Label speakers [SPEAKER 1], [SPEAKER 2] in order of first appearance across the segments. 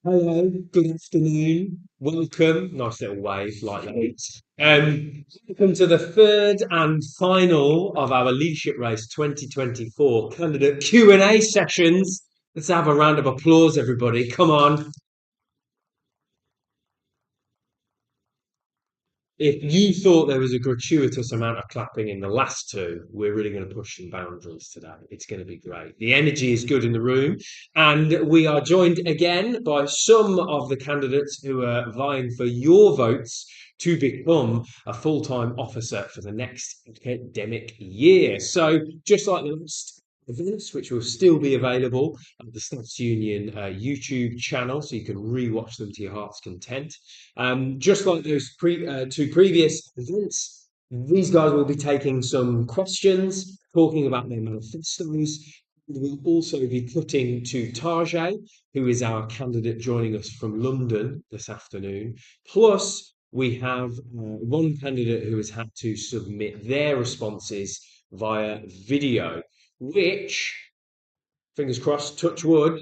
[SPEAKER 1] Hello, good afternoon. Welcome. Nice little wave like that. Welcome to the third and final of our Leadership Race 2024 candidate Q&A sessions. Let's have a round of applause, everybody. Come on. If you thought there was a gratuitous amount of clapping in the last two, we're really going to push some boundaries today. It's going to be great. The energy is good in the room, and we are joined again by some of the candidates who are vying for your votes to become a full-time officer for the next academic year. So, just like the last events, which will still be available at the Staffs Union YouTube channel, so you can re-watch them to your heart's content. Just like those two previous events, these guys will be taking some questions, talking about their manifestos. We'll also be putting to Tajay, who is our candidate joining us from London this afternoon. Plus, we have one candidate who has had to submit their responses via video, which, fingers crossed, touch wood,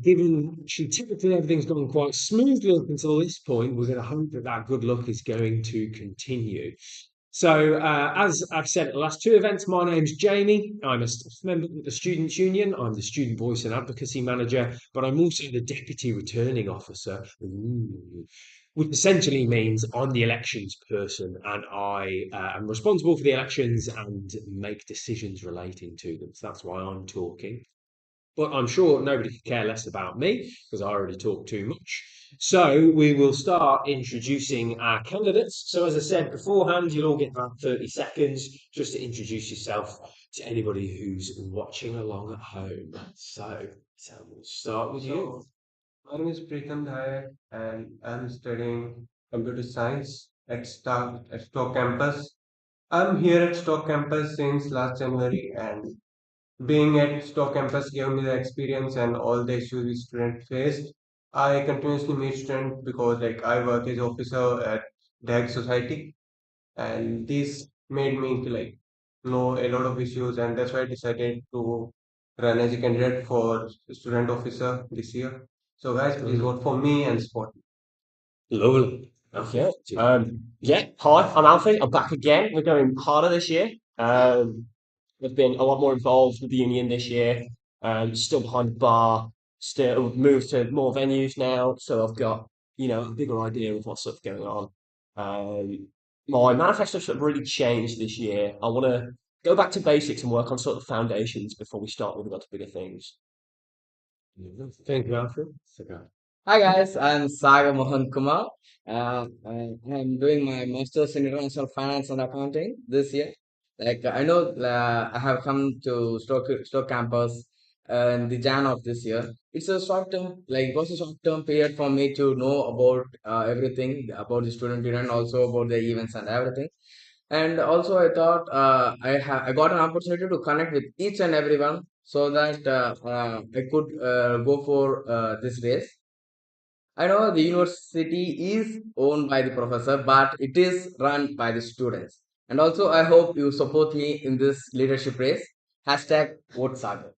[SPEAKER 1] given actually typically everything's gone quite smoothly up until this point, we're going to hope that that good luck is going to continue. So, as I've said at the last two events, my name's Jamie. I'm a staff member at the Students' Union. I'm the Student Voice and Advocacy Manager, but I'm also the Deputy Returning Officer, which essentially means I'm the elections person and I am responsible for the elections and make decisions relating to them. So that's why I'm talking. But I'm sure nobody could care less about me because I already talk too much. So we will start introducing our candidates. So as I said beforehand, you'll all get about 30 seconds just to introduce yourself to anybody who's watching along at home. So we'll start with you.
[SPEAKER 2] My name is Preetham Dhayak and I'm studying computer science at Stock Campus. I'm here at Stock Campus since last January, and being at Stock Campus gave me the experience and all the issues the students faced. I continuously meet students because I work as officer at DAG Society, and this made me to know a lot of issues, and that's why I decided to run as a candidate for student officer this year. So guys, please
[SPEAKER 1] Mhm.
[SPEAKER 2] vote for me and support me.
[SPEAKER 1] Lovely.
[SPEAKER 3] Yeah.
[SPEAKER 1] Alfie, to you.
[SPEAKER 3] Yeah. Hi, I'm Alfie. I'm back again. We're going harder this year. We've been a lot more involved with the union this year. Still behind the bar. Still moved to more venues now, so I've got a bigger idea of what's sort of going on. Um, my manifesto sort of really changed this year. I want to go back to basics and work on sort of foundations before we start moving on to bigger things.
[SPEAKER 1] Thank you, Alfie. Okay.
[SPEAKER 4] Hi guys, I'm Saga Mohan Kumar. I'm doing my master's in international finance and accounting this year. I know I have come to Stoke campus in the Jan of this year. It's a short term, it was a short term period for me to know about everything about the student union, also about the events and everything. And also I thought I got an opportunity to connect with each and everyone so that I could go for this race. I know the university is owned by the professor, but it is run by the students. And also, I hope you support me in this leadership race. Hashtag vote Sagar.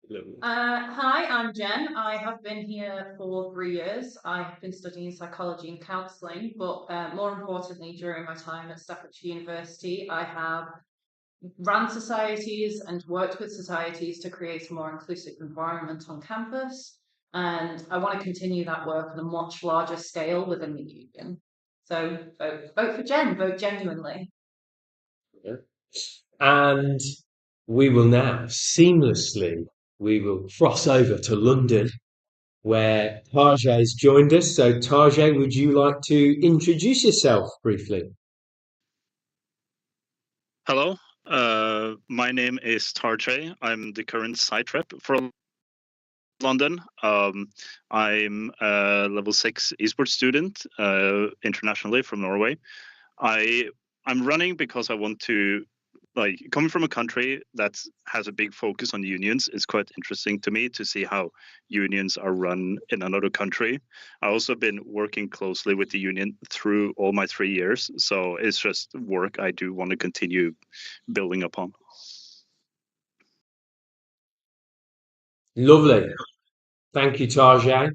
[SPEAKER 1] Lovely.
[SPEAKER 5] Hi, I'm Jen. I have been here for 3 years. I have been studying psychology and counselling, but more importantly, during my time at Staffordshire University, I have ran societies and worked with societies to create a more inclusive environment on campus. And I want to continue that work on a much larger scale within the union. So vote for Jen, vote genuinely.
[SPEAKER 1] Yeah. And we will now seamlessly we will cross over to London where Tajay has joined us. So Tajay, would you like to introduce yourself briefly?
[SPEAKER 6] Hello, my name is Tarjay. I'm the current site rep for London. I'm a level 6 esports student internationally from Norway. I I'm running because I want to, coming from a country that has a big focus on unions. It's quite interesting to me to see how unions are run in another country. I also been working closely with the union through all my 3 years, so it's just work I do want to continue building upon.
[SPEAKER 1] Lovely. Thank you, Tarjay.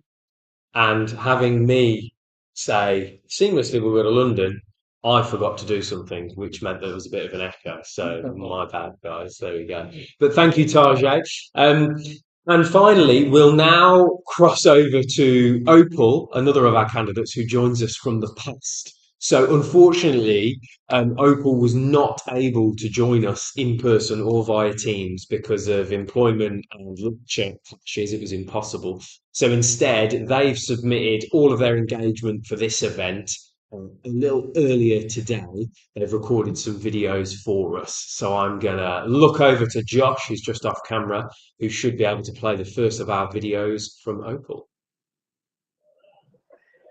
[SPEAKER 1] And having me say seamlessly we were to London, I forgot to do something, which meant there was a bit of an echo. So my bad, guys. There we go. But thank you, Tarjay. And finally, we'll now cross over to Opal, another of our candidates who joins us from the past. So unfortunately, Opal was not able to join us in person or via Teams because of employment and lecture clashes. It was impossible. So instead, they've submitted all of their engagement for this event a little earlier today. They've recorded some videos for us. So I'm going to look over to Josh, who's just off camera, who should be able to play the first of our videos from Opal.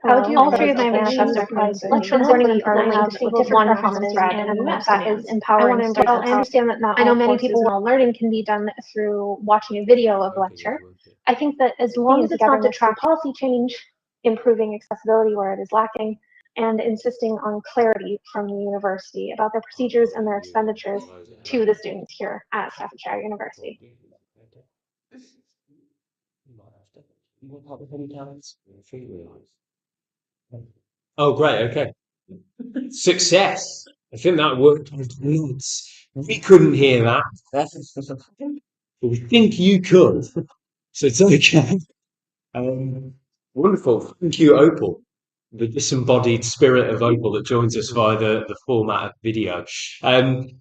[SPEAKER 7] All three of my manifesto points lecture morning are linked with different references and that is empowering students. I understand that not all courses and all learning can be done through watching a video of a lecture. I think that as long as it's not detract policy change, improving accessibility where it is lacking, and insisting on clarity from the university about their procedures and their expenditures to the students here at Staffordshire University.
[SPEAKER 1] Oh, great. Okay. Success. I think that worked with nods. We couldn't hear that, but we think you could. So it's okay. Wonderful. Thank you, Opal, the disembodied spirit of Opal that joins us via the format of video.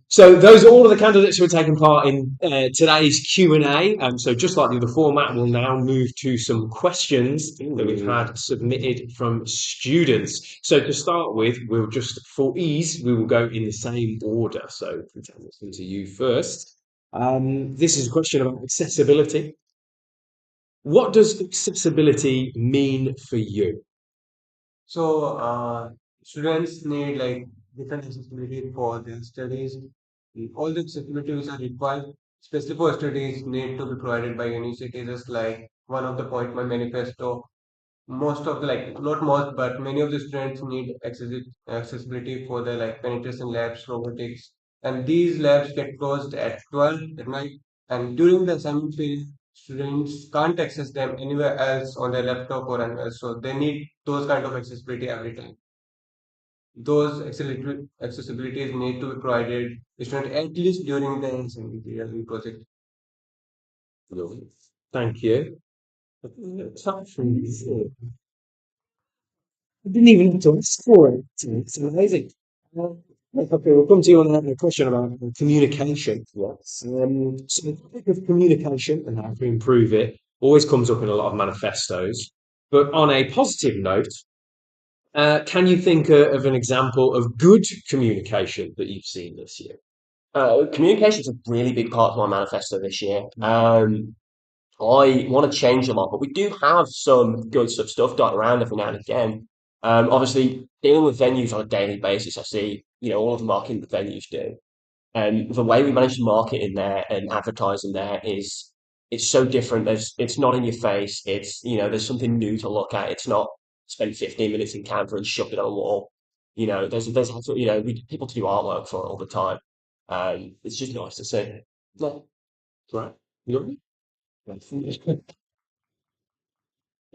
[SPEAKER 1] So those are all of the candidates who are taking part in today's Q&A. So just like the other format, we'll now move to some questions that we've had submitted from students. So to start with, we'll just, for ease, we will go in the same order. So listen to you first. This is a question about accessibility. What does accessibility mean for you?
[SPEAKER 2] So, students need like different accessibility for their studies. All the accessibilities are required, especially for studies, need to be provided by universities. Just like one of the point my manifesto, most of the like not most, but many of the students need accessibility for the like penetration labs, robotics, and these labs get closed at 12 at night. And during the assignment period, students can't access them anywhere else on their laptop or anywhere. So they need those kind of accessibility every time. Those accessibilities need to be provided student at least during the assignment period in project.
[SPEAKER 1] Thank you. I didn't even have to ask for it. It's amazing. Okay, we'll come to you on a question about communication. Yes. So the topic of communication and how to improve it always comes up in a lot of manifestos. But on a positive note, can you think of an example of good communication that you've seen this year?
[SPEAKER 3] Communication is a really big part of my manifesto this year. I want to change a lot, but we do have some good stuff dotted around every now and again. Obviously, dealing with venues on a daily basis, I see, all of the marketing that venues do. And the way we manage to market in there and advertise in there it's so different. It's not in your face. It's, there's something new to look at. It's not spend 15 minutes in Canva and shove it on a wall. There's also, people to do artwork for it all the time. It's just nice to see. No,
[SPEAKER 1] Right.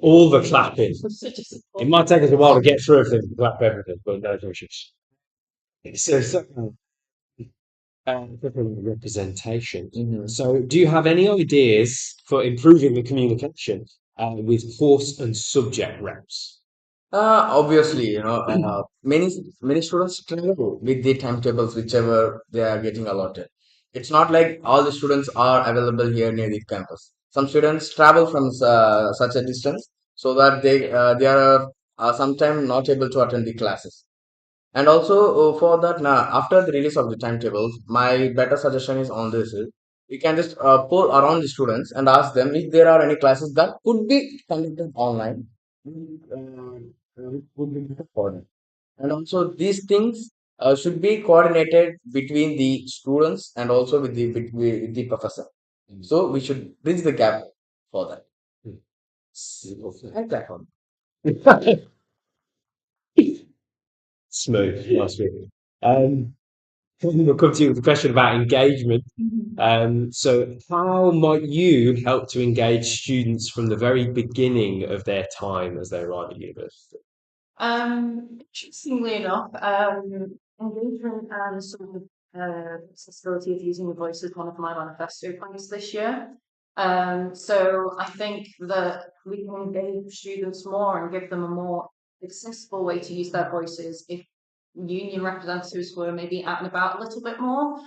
[SPEAKER 1] All the clapping. It might take us a while to get through everything, to clap everything, but no issues. So, representation. So, do you have any ideas for improving the communication with course and subject reps?
[SPEAKER 4] Obviously, many students struggle with the timetables whichever they are getting allotted. It's not like all the students are available here near the campus. Some students travel from such a distance so that they are sometimes not able to attend the classes. And also for that, now after the release of the timetables, my better suggestion is on this is we can just poll around the students and ask them if there are any classes that could be conducted online. Would be better for them. And also these things should be coordinated between the students and also with the professor. So we should bridge the gap for that. And that one.
[SPEAKER 1] Smooth, nice. we'll come to you with a question about engagement. So how might you help to engage students from the very beginning of their time as they arrive at university?
[SPEAKER 5] Interestingly enough, engagement and sort of accessibility of using your voice is one of my manifesto points this year. So I think that we can engage students more and give them a more accessible way to use their voices if union representatives were maybe out and about a little bit more.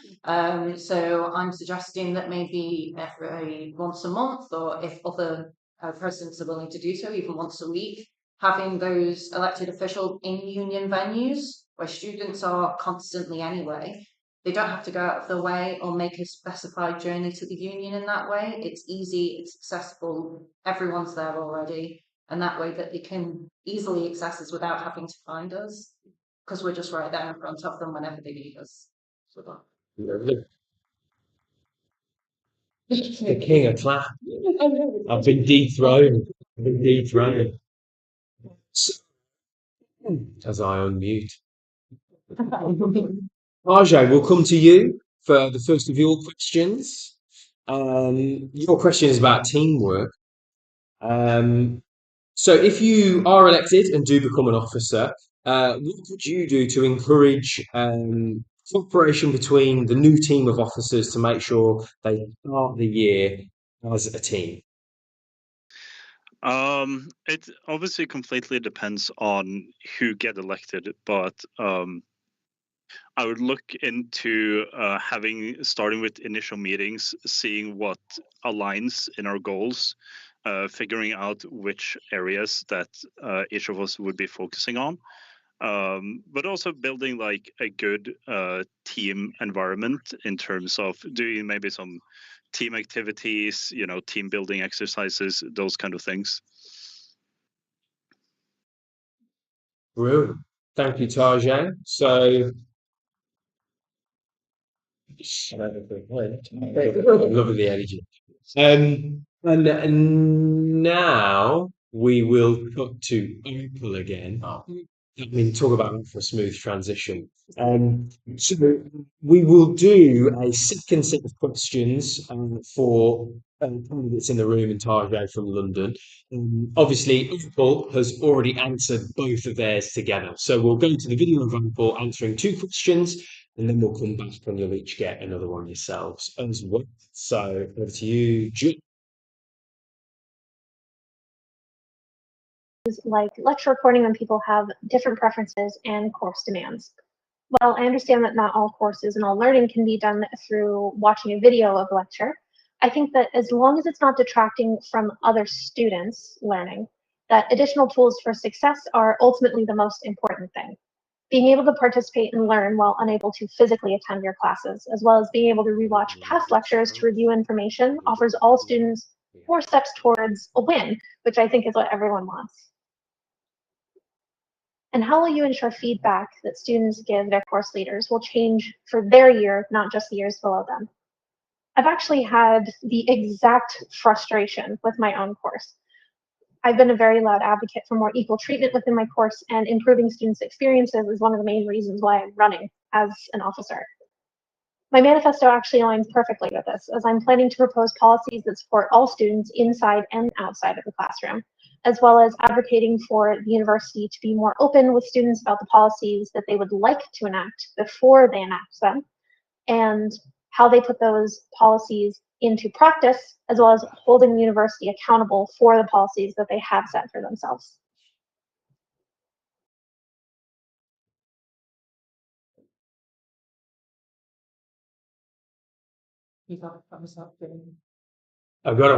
[SPEAKER 5] So I'm suggesting that maybe every once a month, or if other presidents are willing to do so, even once a week, having those elected officials in union venues where students are constantly anyway. They don't have to go out of their way or make a specified journey to the union in that way. It's easy, it's accessible, everyone's there already, and that way that they can easily access us without having to find us, because we're just right there in front of them whenever they need us. So
[SPEAKER 1] Lovely. The king of clap. I've been dethroned. I've been dethroned. So, as I unmute. Ajay, we'll come to you for the first of your questions. Your question is about teamwork. So if you are elected and do become an officer, what would you do to encourage cooperation between the new team of officers to make sure they start the year as a team?
[SPEAKER 6] It obviously completely depends on who get elected, but I would look into starting with initial meetings, seeing what aligns in our goals, figuring out which areas that each of us would be focusing on, but also building like a good team environment in terms of doing maybe some team activities, team building exercises, those kind of things.
[SPEAKER 1] Brilliant. Thank you, Tajay. So I'm loving the energy. And now we will cut to Opal again. I mean, talk about for a smooth transition. So we will do a second set of questions for candidates in the room and Tajay from London. Obviously, Opal has already answered both of theirs together. So we'll go to the video of Opal answering two questions, and then we'll come back and you'll each get another one yourselves as well. So over to you, Jill.
[SPEAKER 7] Like lecture recording when people have different preferences and course demands. While I understand that not all courses and all learning can be done through watching a video of a lecture, I think that as long as it's not detracting from other students' learning, that additional tools for success are ultimately the most important thing. Being able to participate and learn while unable to physically attend your classes, as well as being able to rewatch past lectures to review information, offers all students 4 steps towards a win, which I think is what everyone wants. And how will you ensure feedback that students give their course leaders will change for their year, not just the years below them? I've actually had the exact frustration with my own course. I've been a very loud advocate for more equal treatment within my course, and improving students' experiences is one of the main reasons why I'm running as an officer. My manifesto actually aligns perfectly with this, as I'm planning to propose policies that support all students inside and outside of the classroom, as well as advocating for the university to be more open with students about the policies that they would like to enact before they enact them, and how they put those policies into practice, as well as holding the university accountable for the policies that they have set for themselves.
[SPEAKER 1] I've got a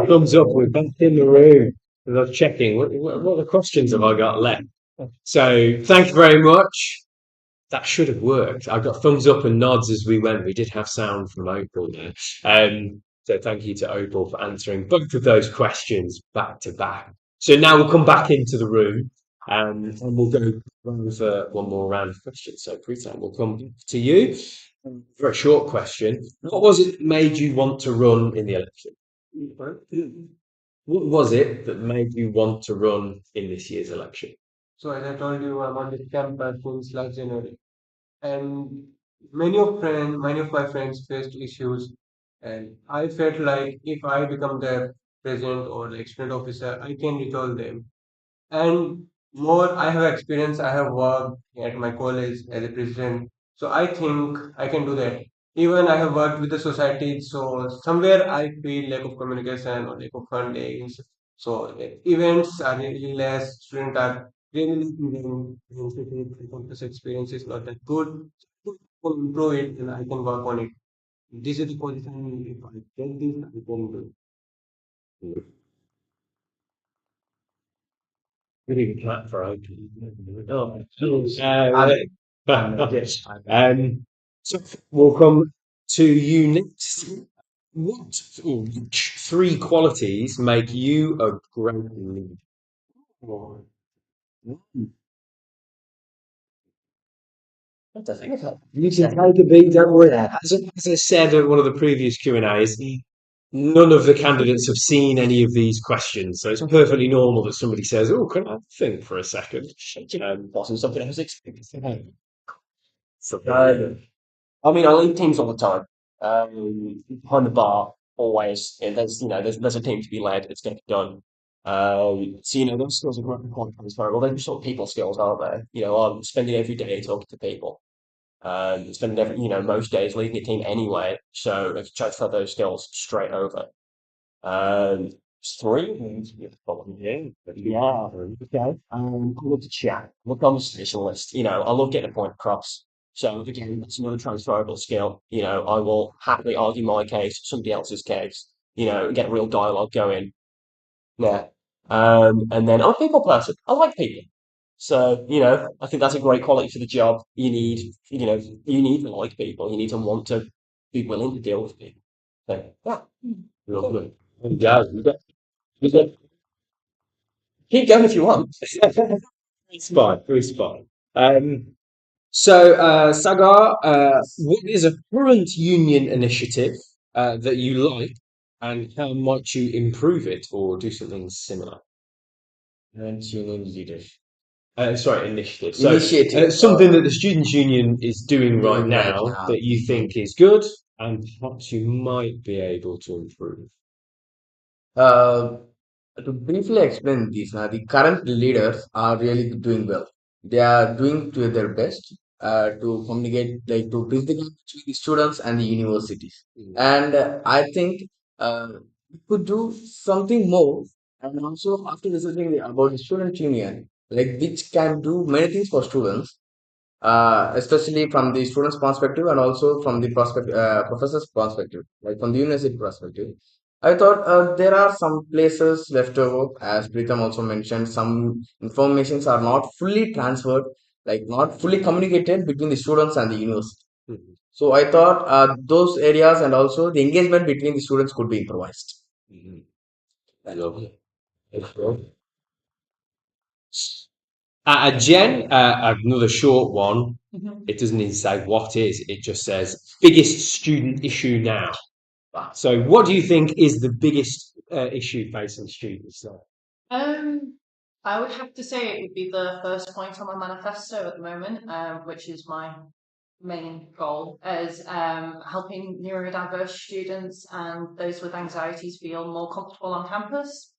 [SPEAKER 1] thumbs up. We're back in the room. I was checking. What other questions have I got left? So thank you very much. That should have worked. I got thumbs up and nods as we went. We did have sound from Opal there. So thank you to Opal for answering both of those questions back to back. So now we'll come back into the room and we'll go over one more round of questions. So Preeta, we'll come back to you for a short question. What was it that made you want to run in the election? What was it that made you want to run in this year's election?
[SPEAKER 2] So as I told you, I'm on this campus since last January. And many of my friends faced issues, and I felt like if I become their president or like student officer, I can resolve them. And more, I have experience. I have worked at my college as a president, so I think I can do that. Even I have worked with the society, so somewhere I feel lack of communication or lack of funding. So events are really less. Students are really looking campus experience is not that good. To improve it, and I can work on it. This is the position. If I get this, I can do.
[SPEAKER 1] Really clap for open. Oh, so we'll come to you next. What or which three qualities make you a great leader?
[SPEAKER 3] What the think of that?
[SPEAKER 1] You can take a beat, don't worry. As I said at one of the previous Q&As, none of the candidates have seen any of these questions, so it's perfectly normal that somebody says, "Oh, can I think for a second?"
[SPEAKER 3] Wasn't something I was expecting.
[SPEAKER 1] So,
[SPEAKER 3] I mean, I lead teams all the time. Behind the bar, always. There's there's a team to be led. It's getting done. So those skills are quite transferable. They're just sort of people skills, aren't they? I'm spending every day talking to people. Spending most days leading a team anyway. So I can transfer those skills straight over. Um, three. Yeah. Okay. I love to chat. I'm a conversationalist. I love getting a point across. So again, that's another transferable skill. I will happily argue my case, somebody else's case. Get a real dialogue going. Yeah. And then I'm a people person. I like people. So, I think that's a great quality for the job. You need to like people. You need to want to be willing to deal with people. So, yeah.
[SPEAKER 1] lovely. Yeah, you got-
[SPEAKER 3] Keep going if you want.
[SPEAKER 1] it's fine. It's fine. Sagar, what is a current union initiative that you like, and how might you improve it or do something similar?
[SPEAKER 4] And union leadership.
[SPEAKER 1] Sorry, initiative.
[SPEAKER 4] Initiative.
[SPEAKER 1] Something that the Students' Union is doing right
[SPEAKER 4] Doing right
[SPEAKER 1] now
[SPEAKER 4] now.
[SPEAKER 1] that you think is good and perhaps you might be able to improve.
[SPEAKER 4] Uh, to briefly explain this, now the current leaders are really doing well. They are doing to their best to communicate, like to bridge the gap between the students and the universities. And I think we could do something more. And also, after researching about the student union, like which can do many things for students, especially from the students' perspective and also from the professor's perspective, like from the university perspective. I thought there are some places left over, as Pritham also mentioned, some informations are not fully transferred, like not fully communicated between the students and the university.
[SPEAKER 1] Mhm.
[SPEAKER 4] So I thought those areas and also the engagement between the students could be improvised.
[SPEAKER 1] Mhm. Lovely. That's good. Jen, another short one.
[SPEAKER 5] Mhm.
[SPEAKER 1] It doesn't even say what is, it just says biggest student issue now. So, what do you think is the biggest issue facing students now?
[SPEAKER 5] I would have to say it would be the first point on my manifesto at the moment, which is my main goal, is helping neurodiverse students and those with anxieties feel more comfortable on campus.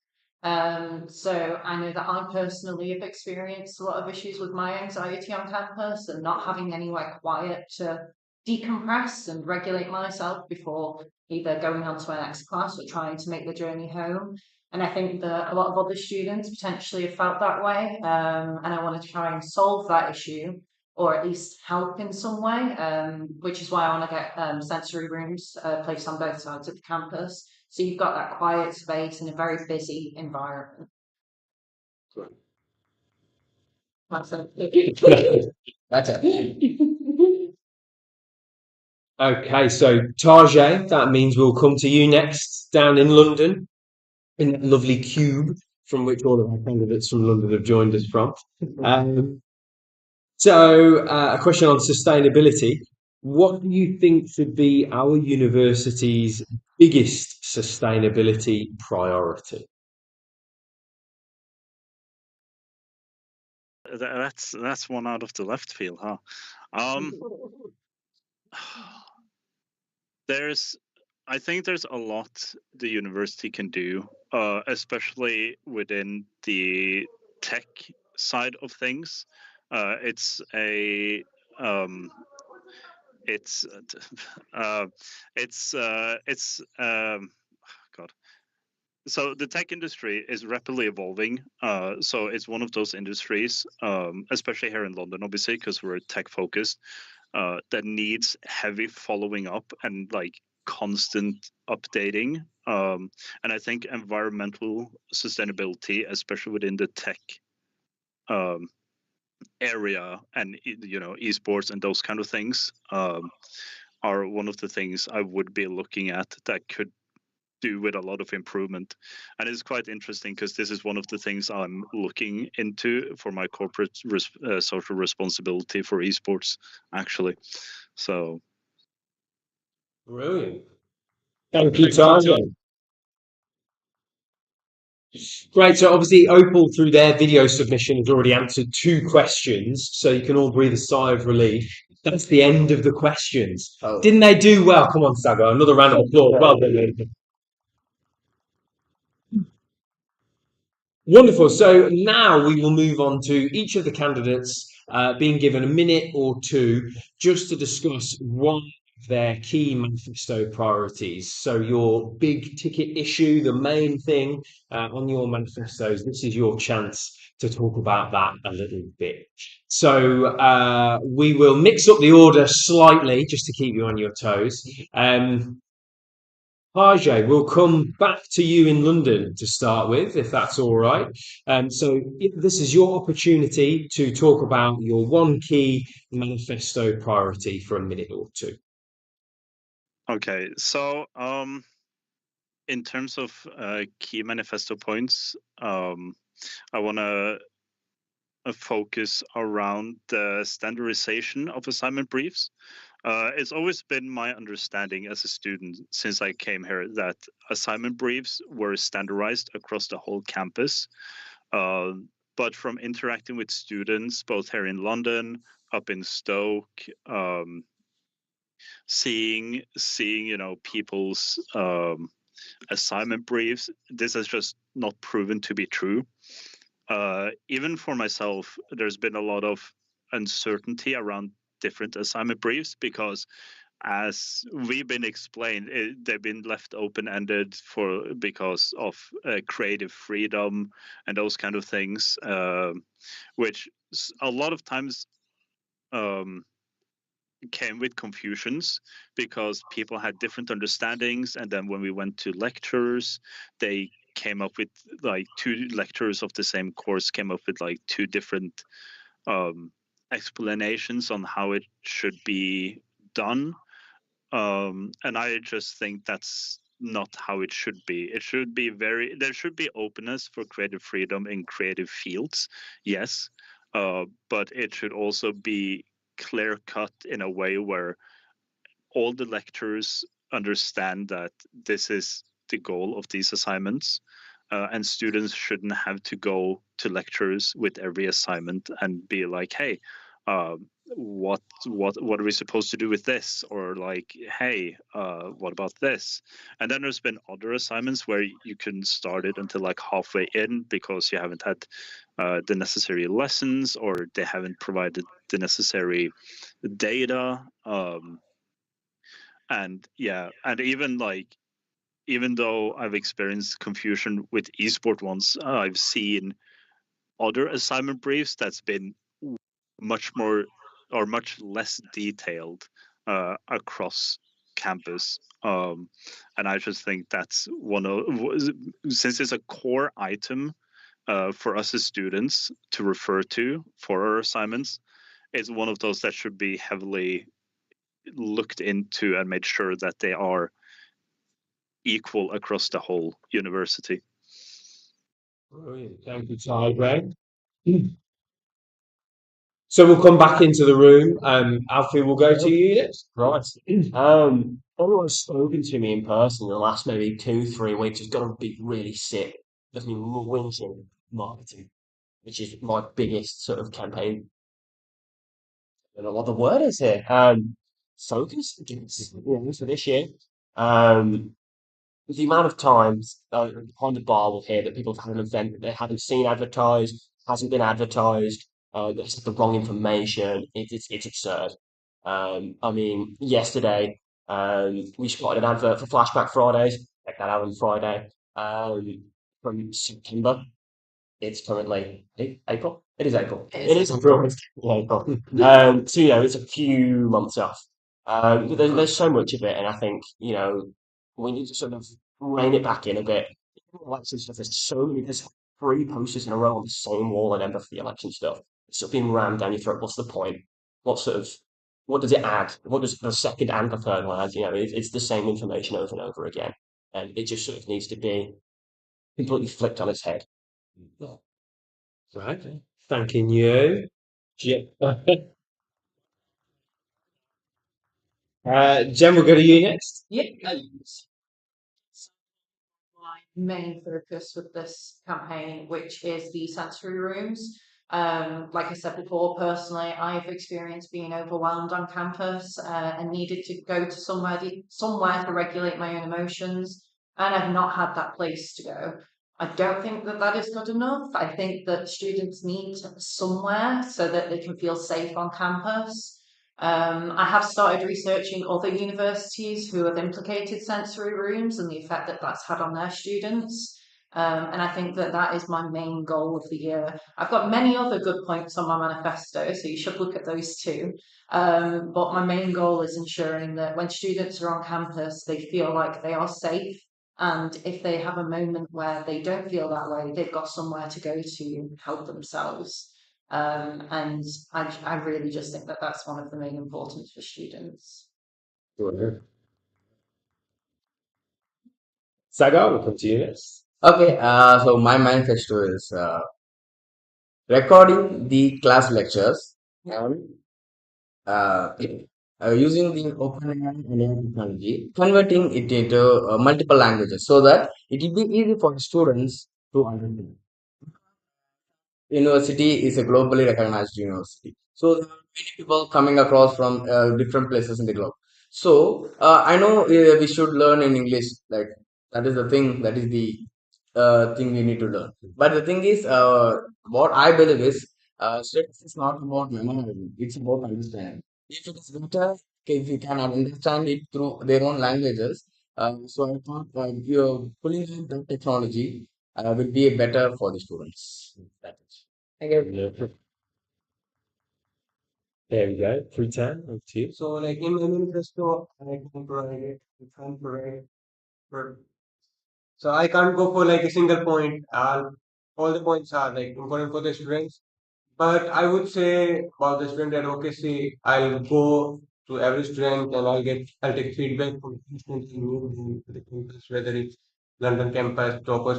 [SPEAKER 5] So I know that I personally have experienced a lot of issues with my anxiety on campus and not having anywhere quiet to decompress and regulate myself before either going on to my next class or trying to make the journey home. And I think that a lot of other students potentially have felt that way. And I want to try and solve that issue or at least help in some way, which is why I want to get sensory rooms placed on both sides of the campus. So you've got that quiet space in a very busy environment. That's it.
[SPEAKER 4] That's it.
[SPEAKER 1] Okay, so Tajay, that means we'll come to you next down in London, in that lovely cube from which all of our candidates from London have joined us from. Um, a question on sustainability. What do you think should be our university's biggest sustainability priority?
[SPEAKER 6] That's one out of the left field, huh? Um, I think there's a lot the university can do, especially within the tech side of things. It's a it's it's God. So the tech industry is rapidly evolving. So it's one of those industries, especially here in London, obviously, because we're tech focused, that needs heavy following up and like constant updating. And I think environmental sustainability, especially within the tech um, area and esports and those kind of things, are one of the things I would be looking at that could do with a lot of improvement. And it's quite interesting because this is one of the things I'm looking into for my corporate social responsibility for esports, actually. So
[SPEAKER 1] Brilliant. Thank you, Tarzan. Great. So obviously, Opal, through their video submission, has already answered 2 questions, so you can all breathe a sigh of relief. That's the end of the questions.
[SPEAKER 4] Oh.
[SPEAKER 1] Didn't they do well? Come on, Saga. Another round of applause. Well done, Nathan. Wonderful. So now we will move on to each of the candidates being given a minute or 2 just to discuss one of their key manifesto priorities. So your big ticket issue, the main thing on your manifestos, this is your chance to talk about that a little bit. So we will mix up the order slightly just to keep you on your toes. Harjay, we'll come back to you in London to start with, if that's all right. So this is your opportunity to talk about your one key manifesto priority for a minute or 2.
[SPEAKER 6] Okay, so in terms of key manifesto points, I want to focus around the standardization of assignment briefs. It's always been my understanding as a student since I came here that assignment briefs were standardized across the whole campus. But from interacting with students, both here in London, up in Stoke, seeing people's assignment briefs, this has just not proven to be true. Even for myself, there's been a lot of uncertainty around different assignment briefs because, as we've been explained, they've been left open-ended because of creative freedom and those kind of things, which a lot of times came with confusions because people had different understandings, and then when we went to lectures, they came up with like 2 lecturers of the same course came up with like 2 different explanations on how it should be done, and I just think that's not how it should be. It should be there should be openness for creative freedom in creative fields, yes, but it should also be clear cut in a way where all the lecturers understand that this is the goal of these assignments, and students shouldn't have to go to lectures with every assignment and be like, hey, what are we supposed to do with this, or like, hey, what about this? And then there's been other assignments where you can start it until like halfway in because you haven't had the necessary lessons, or they haven't provided the necessary data, and even though I've experienced confusion with esport ones, I've seen other assignment briefs that's been much more or much less detailed across campus, and I just think that's since it's a core item for us as students to refer to for our assignments, it's one of those that should be heavily looked into and made sure that they are equal across the whole university.
[SPEAKER 1] Brilliant. Thank you, Ty. So we'll come back into the room. Alfie, we'll go to you next.
[SPEAKER 3] Right. Everyone's spoken to me in person in the last maybe 2-3 weeks has got to be really sick of me winching marketing, which is my biggest sort of campaign. I don't know what the word is here. focus for this year. The amount of times behind the bar will hear that people have had an event that they haven't seen advertised, hasn't been advertised, that's the wrong information. It's absurd. I mean, yesterday we spotted an advert for Flashback Fridays. Check that out on Friday. From September. It's currently April. It is April. It is April. Yeah, April. So it's a few months off. But there's so much of it, and I think we need to sort of rein it back in a bit. Election stuff. There's 3 posters in a row on the same wall and end for the election stuff. It's sort of being rammed down your throat. What's the point? What does it add? What does the second and the third one add? It's the same information over and over again, and it just sort of needs to be completely flipped on its head.
[SPEAKER 1] Right. Thanking you. Jen, Jen, we'll go to you next.
[SPEAKER 5] Yeah. My main focus with this campaign, which is the sensory rooms. Like I said before, personally, I've experienced being overwhelmed on campus and needed to go to somewhere to regulate my own emotions, and I've not had that place to go. I don't think that is good enough. I think that students need somewhere so that they can feel safe on campus. I have started researching other universities who have implicated sensory rooms and the effect that that's had on their students. And I think that is my main goal of the year. I've got many other good points on my manifesto, so you should look at those too. But my main goal is ensuring that when students are on campus, they feel like they are safe. And if they have a moment where they don't feel that way, they've got somewhere to go to help themselves. And I really just think that that's one of the main importance for students.
[SPEAKER 1] Sagar, we'll come to you next.
[SPEAKER 4] Okay, so my manifesto is recording the class lectures and using the OpenAI and AI technology, converting it into multiple languages so that it will be easy for students to understand. University is a globally recognized university, so there are many people coming across from different places in the globe. So I know we should learn in English, like that is the thing, that is the thing we need to learn. But the thing is, what I believe is, studies is not about memorizing; it's about understanding. If it is better, okay, if you can understand it through their own languages, so I thought you're pulling out the technology will be better for the students. That is. Thank you.
[SPEAKER 1] There we go. 310, over to you.
[SPEAKER 2] So, like in my manifesto, I can provide it. I can't provide, but so I can't go for like a single point. All the points are like important for the students. But I would say about the student advocacy, I'll go to every student and I'll take feedback from students in the campus, whether it's London campus, Topper,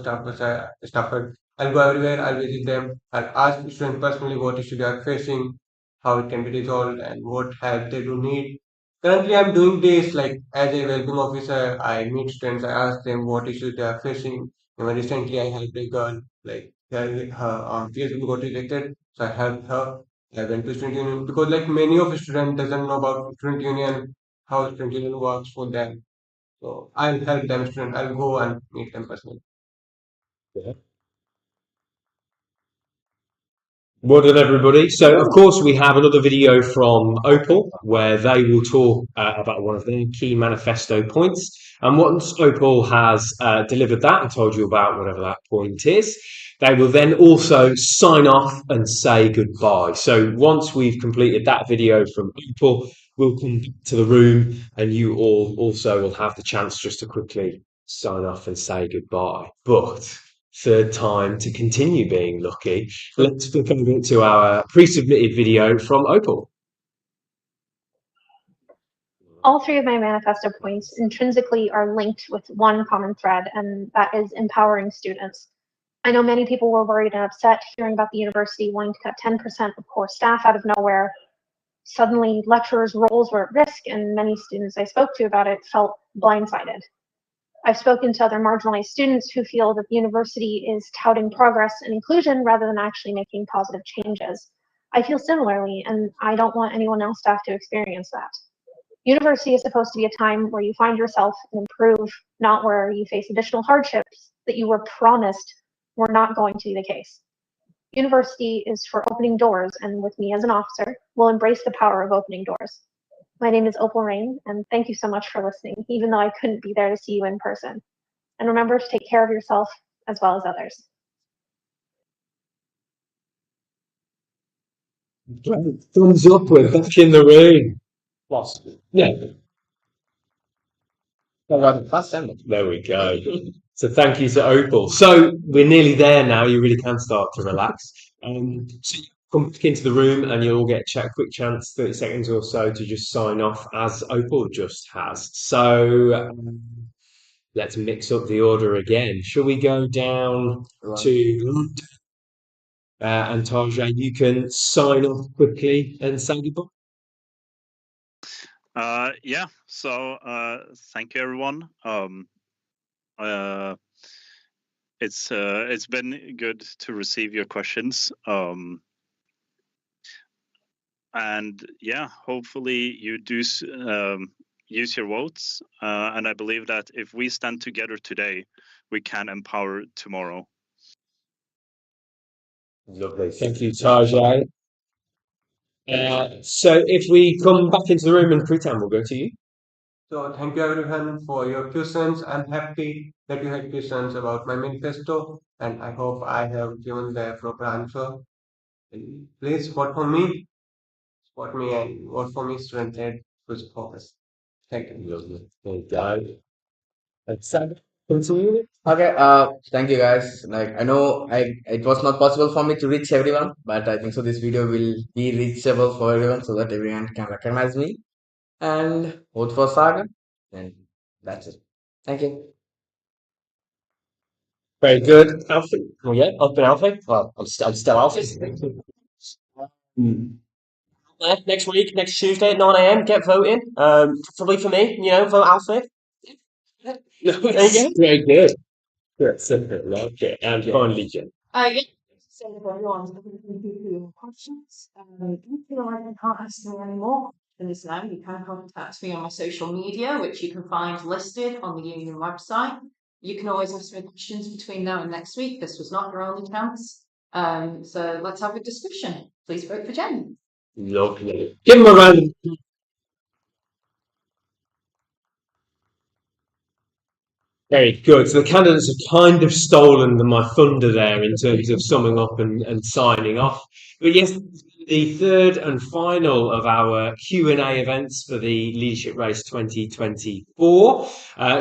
[SPEAKER 2] Stafford. I'll go everywhere, I'll visit them, I'll ask the students personally what issue they are facing, how it can be resolved, and what help they do need. Currently, I'm doing this like as a well-being officer. I meet students, I ask them what issues they are facing. Even recently, I helped a girl, like her PhD got rejected, so I helped her. I went to student union because like many of the students doesn't know about student union, how student union works for them. So I'll help them student. I'll go and meet them personally.
[SPEAKER 1] Well done, everybody. So, of course, we have another video from Opal where they will talk about one of their key manifesto points. And once Opal has delivered that and told you about whatever that point is, they will then also sign off and say goodbye. So, once we've completed that video from Opal, we'll come to the room and you all also will have the chance just to quickly sign off and say goodbye. But third time to continue being lucky, let's flip over to our pre-submitted video from Opal.
[SPEAKER 7] All three of my manifesto points intrinsically are linked with one common thread, and that is empowering students. I know many people were worried and upset hearing about the university wanting to cut 10% of core staff out of nowhere. Suddenly, lecturers' roles were at risk, and many students I spoke to about it felt blindsided. I've spoken to other marginalized students who feel that the university is touting progress and inclusion rather than actually making positive changes. I feel similarly, and I don't want anyone else to have to experience that. University is supposed to be a time where you find yourself and improve, not where you face additional hardships that you were promised were not going to be the case. University is for opening doors, and with me as an officer, we'll embrace the power of opening doors. My name is Opal Rain, and thank you so much for listening, even though I couldn't be there to see you in person. And remember to take care of yourself as well as others.
[SPEAKER 1] Great. Thumbs up, we're back in the room.
[SPEAKER 3] Lost.
[SPEAKER 1] Yeah,
[SPEAKER 4] First time.
[SPEAKER 1] there we go. So thank you to Opal. So we're nearly there now. You really can start to relax. So you come back into the room and you'll get a quick chance, 30 seconds or so, to just sign off as Opal just has. So let's mix up the order again. Shall we go down to London? And Tarjay, you can sign off quickly and say goodbye.
[SPEAKER 6] Yeah. So thank you, everyone. It's been good to receive your questions. And yeah, hopefully you do use your votes. And I believe that if we stand together today, we can empower tomorrow.
[SPEAKER 1] Lovely. Thank you, Tarjay. So if we come back into the room and Pritam, we'll go to you.
[SPEAKER 2] So thank you everyone for your questions. I'm happy that you had questions about my manifesto, and I hope I have given the proper answer. And please vote for me, support me, and vote for me, strengthen with focus. Thank you.
[SPEAKER 1] Lovely. There you go. And Sam, come to you.
[SPEAKER 4] Okay, thank you guys. Like I know it was not possible for me to reach everyone, but I think so this video will be reachable for everyone so that everyone can recognize me and vote for Saga. And that's it. Thank you.
[SPEAKER 1] Very good. Alfie.
[SPEAKER 3] Well, yeah, I've been Alfie. Well, I'm still Alfie. Next week, next Tuesday at 9 a.m. Get voting. Preferably for me, vote Alfie.
[SPEAKER 1] There you go. Very good. That's simple. Like it. And finally, Jen.
[SPEAKER 5] Yeah. So if everyone's looking for your questions, if you feel like you can't ask me anymore, then listen now, you can contact me on my social media, which you can find listed on the Union website. You can always ask me questions between now and next week. This was not your only chance. So let's have a discussion. Please vote for Jen.
[SPEAKER 1] Lovely. Give him a round of applause. Very good. So the candidates have kind of stolen my thunder there in terms of summing up and signing off. But yes, the third and final of our Q&A events for the Leadership Race 2024.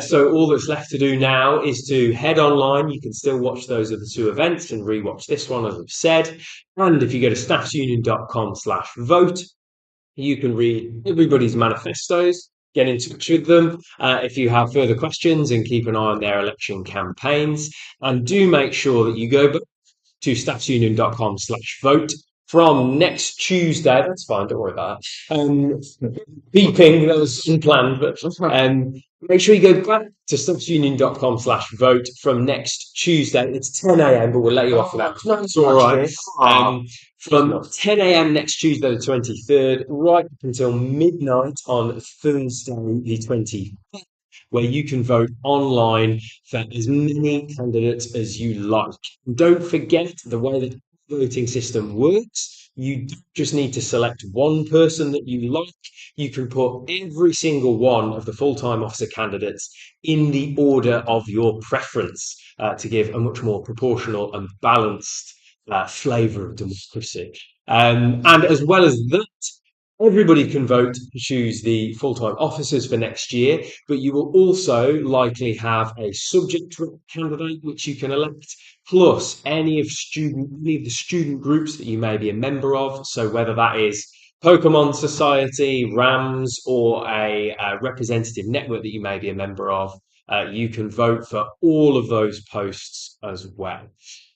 [SPEAKER 1] So all that's left to do now is to head online. You can still watch those other two events and rewatch this one, as I've said. And if you go to staffsunion.com/vote, you can read everybody's manifestos, get in touch with them if you have further questions, and keep an eye on their election campaigns. And do make sure that you go back to staffsunion.com/vote from next Tuesday. That's fine, don't worry about that. Beeping, that was unplanned, but make sure you go back to staffsunion.com/vote from next Tuesday. It's 10 a.m, but we'll let you off for that. It's all right. From 10 a.m. next Tuesday, the 23rd, right up until midnight on Thursday, the 25th, where you can vote online for as many candidates as you like. And don't forget the way that the voting system works. You don't just need to select one person that you like. You can put every single one of the full-time officer candidates in the order of your preference to give a much more proportional and balanced flavour of democracy. And as well as that, everybody can vote to choose the full-time officers for next year, but you will also likely have a subject candidate which you can elect, plus any of the student groups that you may be a member of. So whether that is Pokemon Society, RAMS, or a representative network that you may be a member of, you can vote for all of those posts as well.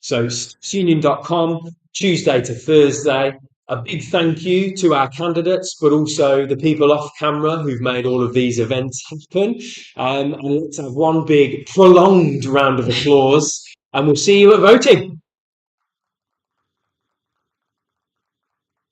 [SPEAKER 1] So staffsunion.com, Tuesday to Thursday. A big thank you to our candidates, but also the people off camera who've made all of these events happen. And let's have one big prolonged round of applause, and we'll see you at voting.